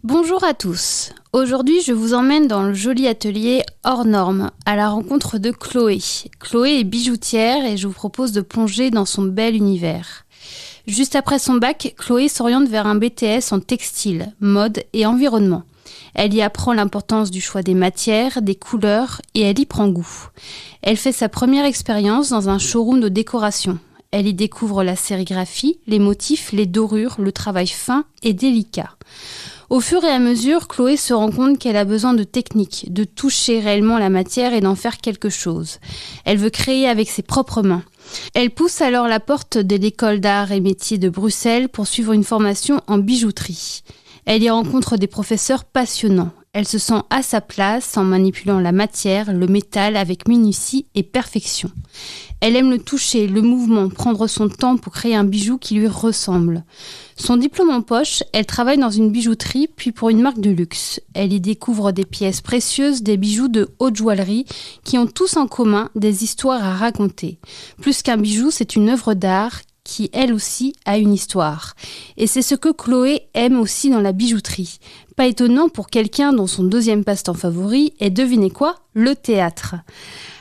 Bonjour à tous. Aujourd'hui, je vous emmène dans le joli atelier hors norme, à la rencontre de Chloé. Chloé est bijoutière et je vous propose de plonger dans son bel univers. Juste après son bac, Chloé s'oriente vers un BTS en textile, mode et environnement. Elle y apprend l'importance du choix des matières, des couleurs et elle y prend goût. Elle fait sa première expérience dans un showroom de décoration. Elle y découvre la sérigraphie, les motifs, les dorures, le travail fin et délicat. Au fur et à mesure, Chloé se rend compte qu'elle a besoin de technique, de toucher réellement la matière et d'en faire quelque chose. Elle veut créer avec ses propres mains. Elle pousse alors la porte de l'école d'art et métiers de Bruxelles pour suivre une formation en bijouterie. Elle y rencontre des professeurs passionnants. Elle se sent à sa place en manipulant la matière, le métal avec minutie et perfection. Elle aime le toucher, le mouvement, prendre son temps pour créer un bijou qui lui ressemble. Son diplôme en poche, elle travaille dans une bijouterie puis pour une marque de luxe. Elle y découvre des pièces précieuses, des bijoux de haute joaillerie qui ont tous en commun des histoires à raconter. Plus qu'un bijou, c'est une œuvre d'art qui, elle aussi, a une histoire. Et c'est ce que Chloé aime aussi dans la bijouterie. Pas étonnant pour quelqu'un dont son deuxième passe-temps favori est, devinez quoi, le théâtre.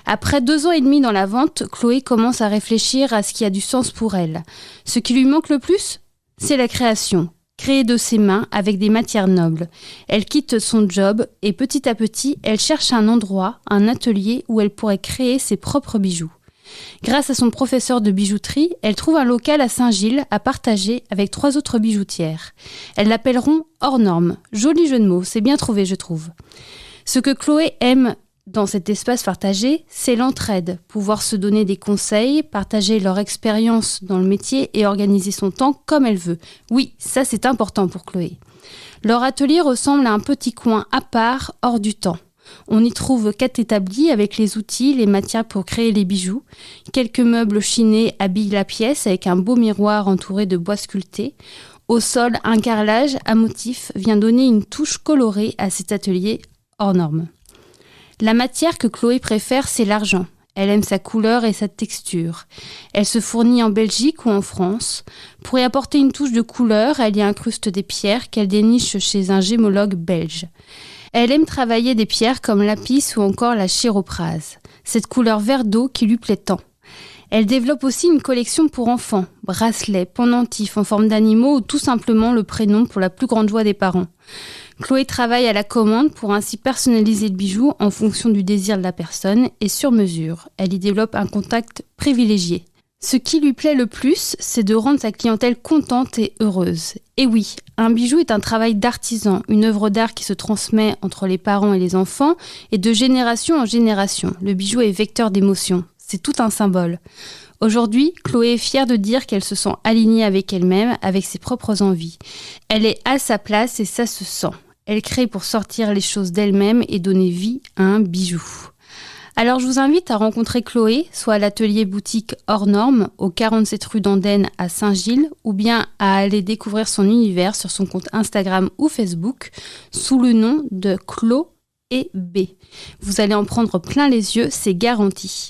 Après 2 ans et demi dans la vente, Chloé commence à réfléchir à ce qui a du sens pour elle. Ce qui lui manque le plus, c'est la création. Créer de ses mains avec des matières nobles. Elle quitte son job et petit à petit, elle cherche un endroit, un atelier où elle pourrait créer ses propres bijoux. Grâce à son professeur de bijouterie, elle trouve un local à Saint-Gilles à partager avec 3 autres bijoutières. Elles l'appelleront hors norme. Joli jeu de mots, c'est bien trouvé je trouve. Ce que Chloé aime dans cet espace partagé, c'est l'entraide, pouvoir se donner des conseils, partager leur expérience dans le métier et organiser son temps comme elle veut. Oui, ça c'est important pour Chloé. Leur atelier ressemble à un petit coin à part, hors du temps. On y trouve 4 établis avec les outils, les matières pour créer les bijoux. Quelques meubles chinés habillent la pièce avec un beau miroir entouré de bois sculptés. Au sol, un carrelage à motifs vient donner une touche colorée à cet atelier hors norme. La matière que Chloé préfère, c'est l'argent. Elle aime sa couleur et sa texture. Elle se fournit en Belgique ou en France. Pour y apporter une touche de couleur, elle y incruste des pierres qu'elle déniche chez un gémologue belge. Elle aime travailler des pierres comme l'apis ou encore la chiroprase, cette couleur vert d'eau qui lui plaît tant. Elle développe aussi une collection pour enfants, bracelets, pendentifs en forme d'animaux ou tout simplement le prénom pour la plus grande joie des parents. Chloé travaille à la commande pour ainsi personnaliser le bijou en fonction du désir de la personne et sur mesure. Elle y développe un contact privilégié. Ce qui lui plaît le plus, c'est de rendre sa clientèle contente et heureuse. Et oui, un bijou est un travail d'artisan, une œuvre d'art qui se transmet entre les parents et les enfants et de génération en génération. Le bijou est vecteur d'émotion, c'est tout un symbole. Aujourd'hui, Chloé est fière de dire qu'elle se sent alignée avec elle-même, avec ses propres envies. Elle est à sa place et ça se sent. Elle crée pour sortir les choses d'elle-même et donner vie à un bijou. Alors je vous invite à rencontrer Chloé, soit à l'atelier boutique hors norme, au 47 rue d'Andenne à Saint-Gilles, ou bien à aller découvrir son univers sur son compte Instagram ou Facebook, sous le nom de Chloé B. Vous allez en prendre plein les yeux, c'est garanti.